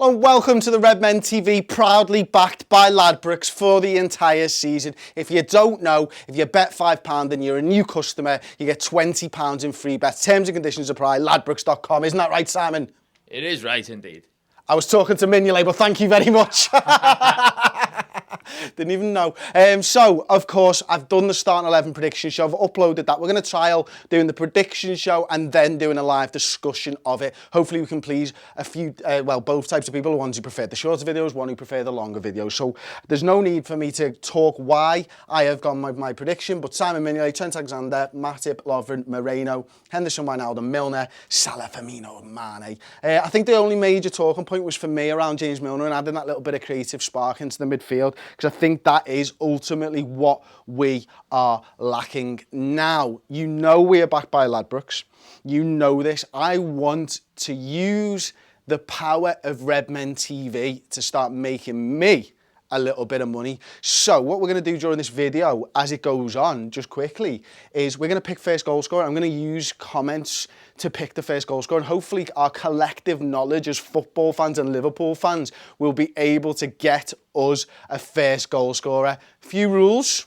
Hello and welcome to the Redmen TV, proudly backed by Ladbrokes for the entire season. If you don't know, if you bet £5 and you're a new customer, you get £20 in free bets. Terms and conditions apply, ladbrokes.com. Isn't that right, Simon? It is right, indeed. I was talking to Mignolet, but thank you very much. Didn't even know. So, of course, I've done the Starting 11 prediction show. I've uploaded that. We're going to trial doing the prediction show and then doing a live discussion of it. Hopefully we can please a few, both types of people, the ones who prefer the shorter videos, one who prefer the longer videos. So there's no need for me to talk why I have gone with my prediction, but Simon Mignolet, Trent Alexander, Matip, Lovren, Moreno, Henderson, Wijnaldum, Milner, Salah, Firmino and Mane. I think the only major talking point was for me around James Milner and adding that little bit of creative spark into the midfield, because I think that is ultimately what we are lacking. Now, you know we are backed by Ladbrokes. You know this. I want to use the power of Redmen TV to start making me a little bit of money. So what we're going to do during this video, as it goes on, just quickly, is we're going to pick first goal scorer. I'm going to use comments to pick the first goal scorer, and hopefully our collective knowledge as football fans and Liverpool fans will be able to get us a first goal scorer. Few rules: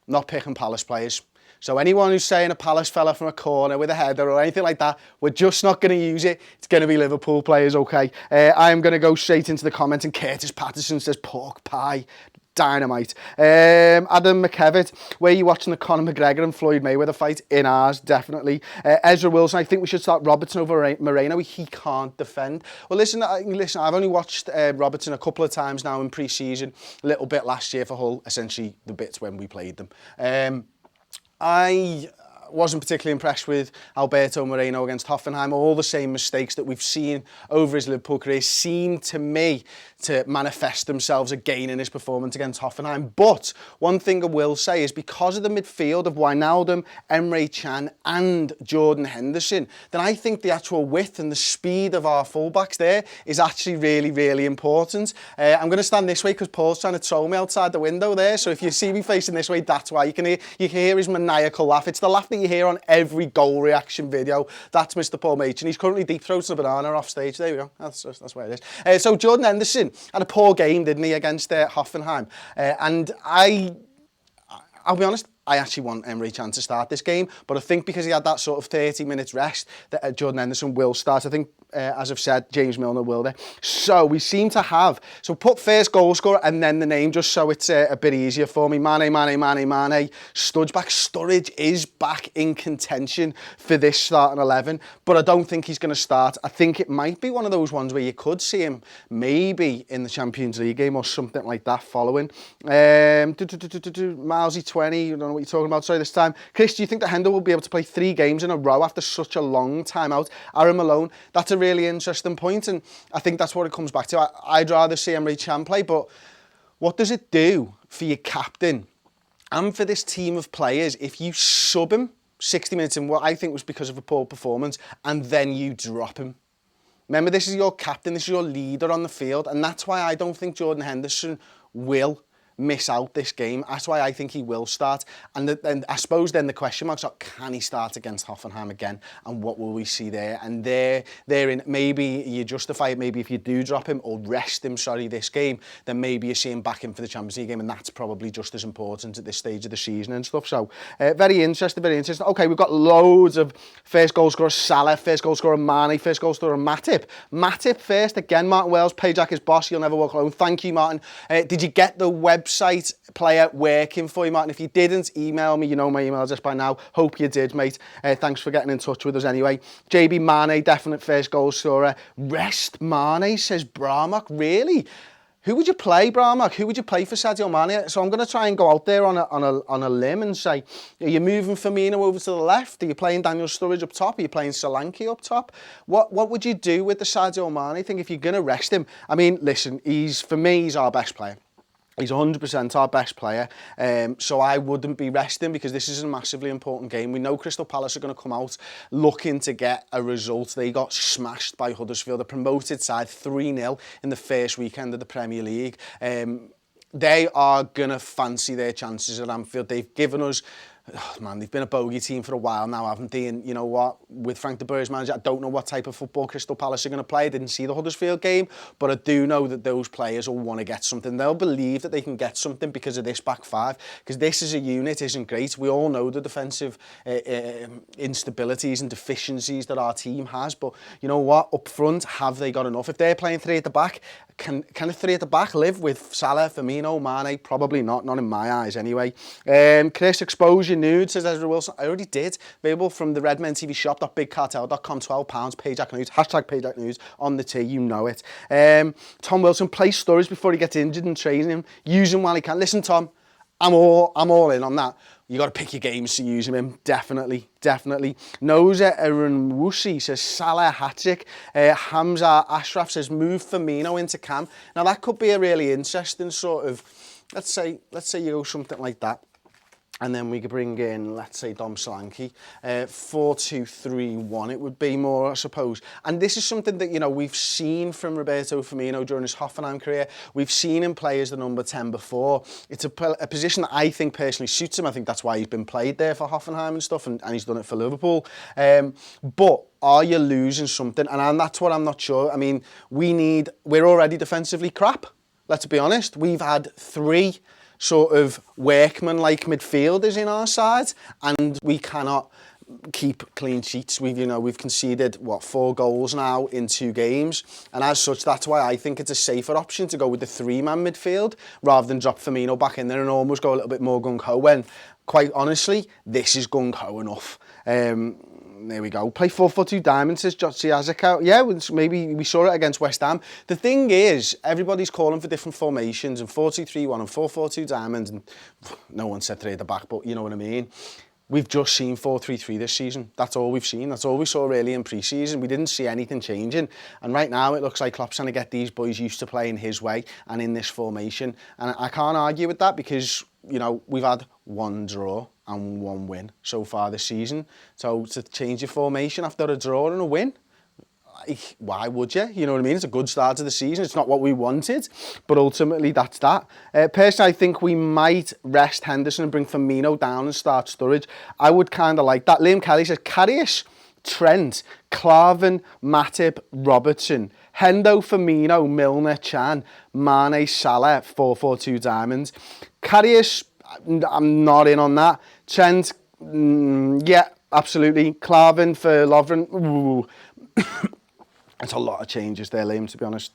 not picking Palace players. So anyone who's saying a Palace fella from a corner with a header or anything like that, we're just not going to use it. It's going to be Liverpool players, okay? I am going to go straight into the comments, and Curtis Patterson says pork pie. Dynamite. Adam McKevitt, where are you watching the Conor McGregor and Floyd Mayweather fight? In ours, definitely. Ezra Wilson, I think we should start Robertson over Moreno. He can't defend. Well, listen, I've only watched Robertson a couple of times now in pre-season, a little bit last year for Hull, essentially the bits when we played them. I wasn't particularly impressed with Alberto Moreno against Hoffenheim. All the same mistakes that we've seen over his Liverpool career seem to me to manifest themselves again in his performance against Hoffenheim. But one thing I will say is, because of the midfield of Wijnaldum, Emre Can and Jordan Henderson, then I think the actual width and the speed of our fullbacks there is actually really, really important. I'm going to stand this way because Paul's trying to throw me outside the window there. So if you see me facing this way, that's why. You can hear his maniacal laugh. It's the laugh that you hear on every goal reaction video. That's Mr. Paul Machin. He's currently deep throating a banana off stage. There we go. That's where it is. So Jordan Henderson had a poor game, didn't he, against Hoffenheim? And I'll be honest, I actually want Emre Can to start this game, but I think because he had that sort of 30 minutes rest, that Jordan Henderson will start. I think, as I've said, James Milner will there. So we seem to have, so put first goal scorer and then the name, just so it's a bit easier for me. Mane. Studge back. Sturridge is back in contention for this starting 11, but I don't think he's going to start. I think it might be one of those ones where you could see him maybe in the Champions League game or something like that following. Milesy 20, I don't know what you're talking about, sorry, this time. Chris, do you think that Hendo will be able to play 3 games in a row after such a long time out? Aaron Malone, that's a really interesting point, and I think that's what it comes back to. I'd rather see Emre Can play, but what does it do for your captain and for this team of players if you sub him 60 minutes in what I think was because of a poor performance, and then you drop him? Remember, this is your captain, this is your leader on the field, and that's why I don't think Jordan Henderson will miss out this game. That's why I think he will start. And I suppose then the question marks are, can he start against Hoffenheim again? And what will we see there? And therein, maybe you justify it, maybe if you do drop him or rest him, this game, then maybe you see him back in for the Champions League game, and that's probably just as important at this stage of the season and stuff. So, very interesting, very interesting. Okay, we've got loads of first goal scorer Salah, first goal scorer Mane, first goal scorer Matip. Matip first, again, Martin Wells, pay Jack his boss, you'll never walk alone. Thank you, Martin. Did you get the website player working for you, Martin? If you didn't, email me. You know my email address by now. Hope you did, mate. Thanks for getting in touch with us anyway. JB Mane, definite first goal scorer. Rest Mane, says Bramok. Really? Who would you play, Bramok? Who would you play for Sadio Mane? So I'm going to try and go out there on a limb and say, are you moving Firmino over to the left? Are you playing Daniel Sturridge up top? Are you playing Solanke up top? What would you do with the Sadio Mane thing if you're going to rest him? I mean, listen, for me, he's our best player. He's 100% our best player, so I wouldn't be resting, because this is a massively important game. We know Crystal Palace are going to come out looking to get a result. They got smashed by Huddersfield, a promoted side, 3-0 in the first weekend of the Premier League. They are going to fancy their chances at Anfield. They've given us oh man, they've been a bogey team for a while now, haven't they? And you know what? With Frank de Boer's manager, I don't know what type of football Crystal Palace are going to play. I didn't see the Huddersfield game, but I do know that those players will want to get something. They'll believe that they can get something because of this back five, because this as a unit isn't great. We all know the defensive instabilities and deficiencies that our team has, but you know what? Up front, have they got enough? If they're playing three at the back, can a three at the back live with Salah, Firmino, Mane? Probably not in my eyes anyway. Chris, expose your nude, says Ezra Wilson. I already did. Available from the Redmen TV shop.bigcartel.com, £12, Payjack News, hashtag Payjack News on the T, you know it. Tom Wilson, play stories before he gets injured and train him. Use him while he can. Listen, Tom, I'm all in on that. You got to pick your games to use him in. Definitely. Noza Erunwusi says Salah hat-trick. Hamza Ashraf says move Firmino into Cam. Now that could be a really interesting sort of, let's say you go something like that. And then we could bring in, let's say, Dom Solanke, 4-2-3-1. It would be more, I suppose. And this is something that, you know, we've seen from Roberto Firmino during his Hoffenheim career. We've seen him play as the number 10 before. It's a position that I think personally suits him. I think that's why he's been played there for Hoffenheim and stuff, and he's done it for Liverpool. But are you losing something? And that's what I'm not sure. I mean, we're already defensively crap. Let's be honest. We've had 3 sort of workman-like midfielders in our side, and we cannot keep clean sheets. We've conceded 4 goals now in 2 games, and as such, that's why I think it's a safer option to go with the 3-man midfield rather than drop Firmino back in there and almost go a little bit more gung-ho, when quite honestly this is gung-ho enough. There we go. Play 4-4-2 diamond, says Jotsi Azaka. Yeah, maybe we saw it against West Ham. The thing is, everybody's calling for different formations, and 4-2-3-1 and 4-4-2 diamonds, and no one said 3 at the back, but you know what I mean. We've just seen 4-3-3 this season. That's all we've seen. That's all we saw really in pre-season. We didn't see anything changing. And right now it looks like Klopp's trying to get these boys used to playing his way and in this formation. And I can't argue with that because, you know, we've had 1 draw and 1 win so far this season. So to change your formation after a draw and a win, why would you? You know what I mean? It's a good start to the season. It's not what we wanted, but ultimately that's that. Personally, I think we might rest Henderson and bring Firmino down and start Sturridge. I would kind of like that. Liam Kelly says, Karius, Trent, Klavan, Matip, Robertson, Hendo, Firmino, Milner, Chan, Mane, Salah, 4-4-2 diamonds. Karius, I'm not in on that. Trent, yeah, absolutely. Klavan for Lovren, ooh. It's a lot of changes there, Liam, to be honest.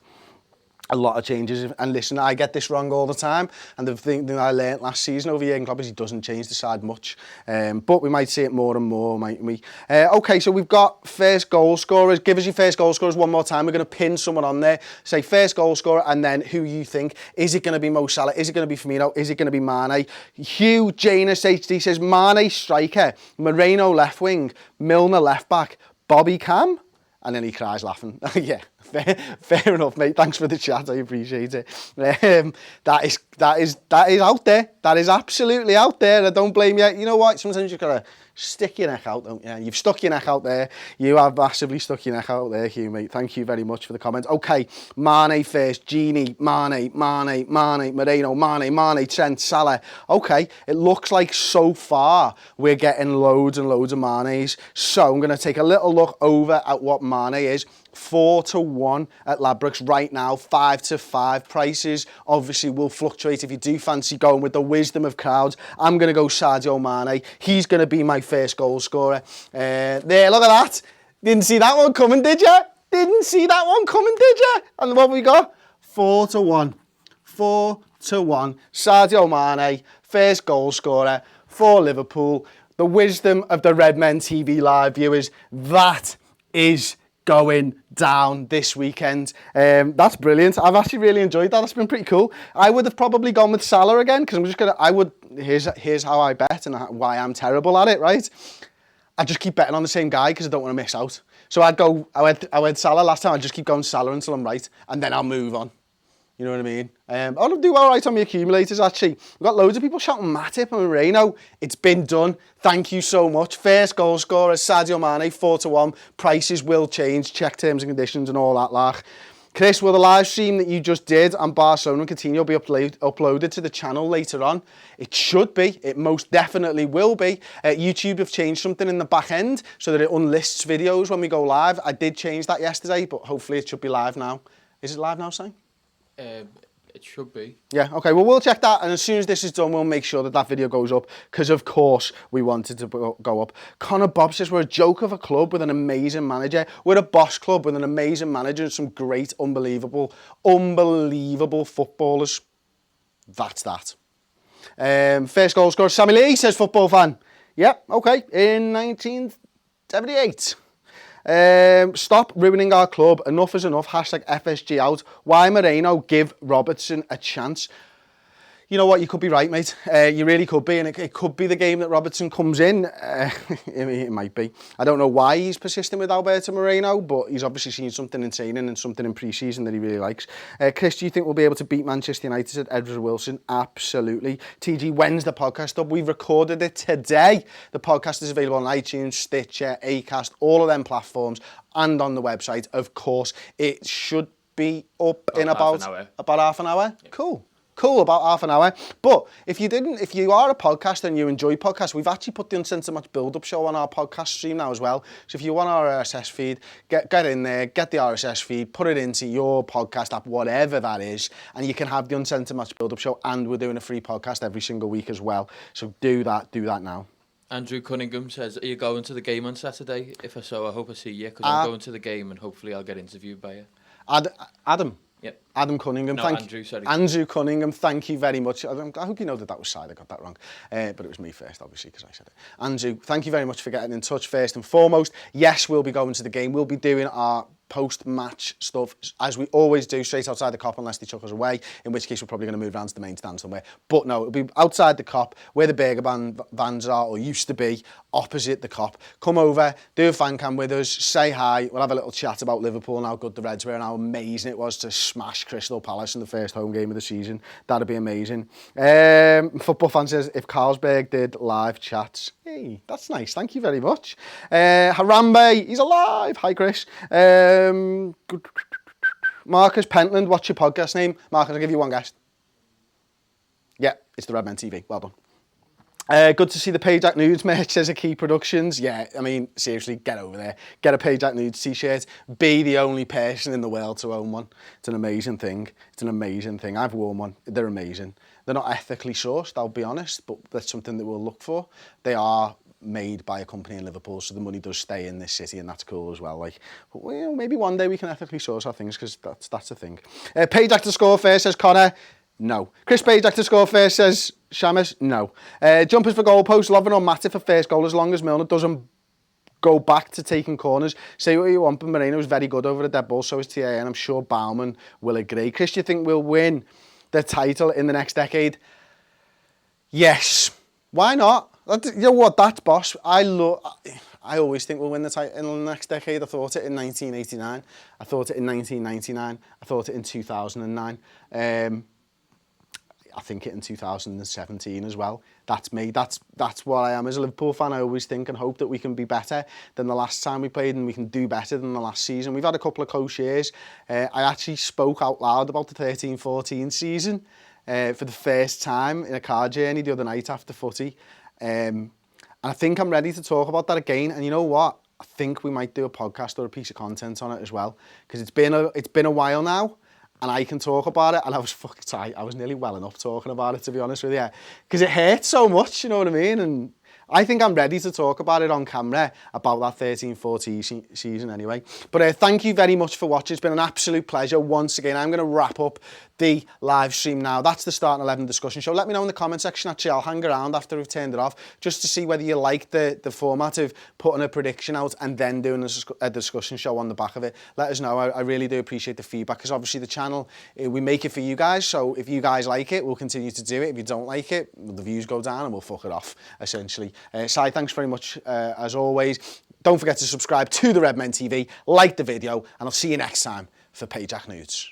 A lot of changes. And listen, I get this wrong all the time. And the thing that I learnt last season over Jurgen Klopp is he doesn't change the side much. But we might see it more and more, mightn't we? Okay, so we've got first goal scorers. Give us your first goal scorers one more time. We're going to pin someone on there. Say first goal scorer and then who you think. Is it going to be Mo Salah? Is it going to be Firmino? Is it going to be Mane? Hugh Janus HD says Mane striker, Moreno left wing, Milner left back, Bobby Cam. And then he cries laughing. Yeah, fair enough, mate. Thanks for the chat. I appreciate it. That is out there. That is absolutely out there. I don't blame you. You know what? Sometimes you've got to stick your neck out, don't you? You've stuck your neck out there. You have massively stuck your neck out there, Hugh, mate. Thank you very much for the comment. Okay, Mane first. Gini, Mane, Moreno, Mane, Trent, Salah. Okay, it looks like so far we're getting loads and loads of Manes. So I'm going to take a little look over at what Mane is. 4-1 at Ladbrokes right now, 5-5 prices. Obviously will fluctuate if you do fancy going with the wisdom of crowds. I'm going to go Sadio Mane. He's going to be my first goal scorer. There, look at that. Didn't see that one coming, did you? Didn't see that one coming, did you? And what we got? 4-1. 4-1. Sadio Mane, first goal scorer for Liverpool. The wisdom of the Redmen TV live viewers, that is going down this weekend. That's brilliant. I've actually really enjoyed that. That's been pretty cool. I would have probably gone with Salah again because here's how I bet and why I'm terrible at it, right? I just keep betting on the same guy because I don't want to miss out. So I went Salah last time. I just keep going Salah until I'm right, and then I'll move on. You know what I mean? I'll do all right on my accumulators, actually. We've got loads of people shouting Matip and Moreno. It's been done. Thank you so much. First goal scorer, Sadio Mane, 4-1. Prices will change. Check terms and conditions and all that, like. Chris, will the live stream that you just did on Barcelona and Coutinho be uploaded to the channel later on? It should be. It most definitely will be. YouTube have changed something in the back end so that it unlists videos when we go live. I did change that yesterday, but hopefully it should be live now. Is it live now, Sam? It should be. Yeah, okay, well, we'll check that, and as soon as this is done, we'll make sure that that video goes up, because, of course, we want it to go up. Connor Bob says, we're a joke of a club with an amazing manager. We're a boss club with an amazing manager and some great, unbelievable footballers. That's that. First goal scorer, Sammy Lee, says football fan. Yep, okay, in 1978. Stop ruining our club. Enough is enough. Hashtag FSG out. Why Moreno? Give Robertson a chance. You know what? You could be right, mate. You really could be, and it could be the game that Robertson comes in. It might be. I don't know why he's persisting with Alberto Moreno, but he's obviously seen something in training and something in pre-season that he really likes. Chris, do you think we'll be able to beat Manchester United at Edward Wilson? Absolutely. TG, when's the podcast up? We've recorded it today. The podcast is available on iTunes, Stitcher, Acast, all of them platforms, and on the website. Of course, it should be up in about half an hour. Yeah. Cool, about half an hour. But if you are a podcast and you enjoy podcasts, we've actually put the Uncensored Match build-up show on our podcast stream now as well. So if you want our RSS feed, get in there, get the RSS feed, put it into your podcast app, whatever that is, and you can have the Uncensored Match build-up show, and we're doing a free podcast every single week as well. So do that now. Andrew Cunningham says, are you going to the game on Saturday? If so, I hope I see you, because I'm going to the game and hopefully I'll get interviewed by you. Adam? Yep. Adam Cunningham. No, Andrew, sorry. Andrew Cunningham, thank you very much. I hope you know that was Side, I got that wrong. But it was me first, obviously, because I said it. Andrew, thank you very much for getting in touch first and foremost. Yes, we'll be going to the game. We'll be doing our post-match stuff, as we always do, straight outside the Kop, unless they chuck us away, in which case we're probably going to move around to the main stand somewhere. But no, it'll be outside the Kop, where the burger vans are, or used to be, opposite the Kop. Come over, do a fan cam with us, say hi, we'll have a little chat about Liverpool and how good the Reds were and how amazing it was to smash Crystal Palace in the first home game of the season. That'd be amazing. Football fan says, if Carlsberg did live chats. Hey, that's nice, thank you very much. Harambe, he's alive. Hi, Chris. Marcus Pentland, what's your podcast name? Marcus, I'll give you one guess. Yeah, it's the Redmen TV. Well done. Good to see the Payjack Nudes merch, says Key Productions. Yeah, I mean, seriously, get over there. Get a Payjack Nudes t-shirt. Be the only person in the world to own one. It's an amazing thing. It's an amazing thing. I've worn one. They're amazing. They're not ethically sourced, I'll be honest, but that's something that we'll look for. They are made by a company in Liverpool, so the money does stay in this city, and that's cool as well. Like, but, well, maybe one day we can ethically source our things, because that's a thing. Payjack to score first, says Connor. No. Chris Payjack to score first, says Shamus. No. Jumpers for goalposts, Lovren or Matip for first goal, as long as Milner doesn't go back to taking corners. Say what you want, but Moreno's very good over a dead ball, so is TA, and I'm sure Bauman will agree. Chris, do you think we'll win the title in the next decade? Yes. Why not? You know what, that's boss. I always think we'll win the title in the next decade. I thought it in 1989. I thought it in 1999. I thought it in 2009. I think it in 2017 as well. That's me. That's what I am as a Liverpool fan. I always think and hope that we can be better than the last time we played, and we can do better than the last season. We've had a couple of close years. I actually spoke out loud about the 13-14 season for the first time in a car journey the other night after footy. And I think I'm ready to talk about that again. And you know what? I think we might do a podcast or a piece of content on it as well, because it's been a while now, and I can talk about it. And I was fucking tight. I was nearly well enough talking about it, to be honest with you, because it hurts so much. You know what I mean? And I think I'm ready to talk about it on camera, about that 13-14 season anyway. But thank you very much for watching. It's been an absolute pleasure once again. I'm going to wrap up the live stream now. That's the Starting 11 discussion show. Let me know in the comment section. Actually, I'll hang around after we've turned it off, just to see whether you like the format of putting a prediction out and then doing a discussion show on the back of it. Let us know. I really do appreciate the feedback, because obviously the channel, we make it for you guys. So if you guys like it, we'll continue to do it. If you don't like it, the views go down and we'll fuck it off, essentially. Si, thanks very much, as always. Don't forget to subscribe to the Redmen TV, like the video, and I'll see you next time for Payjack Nudes.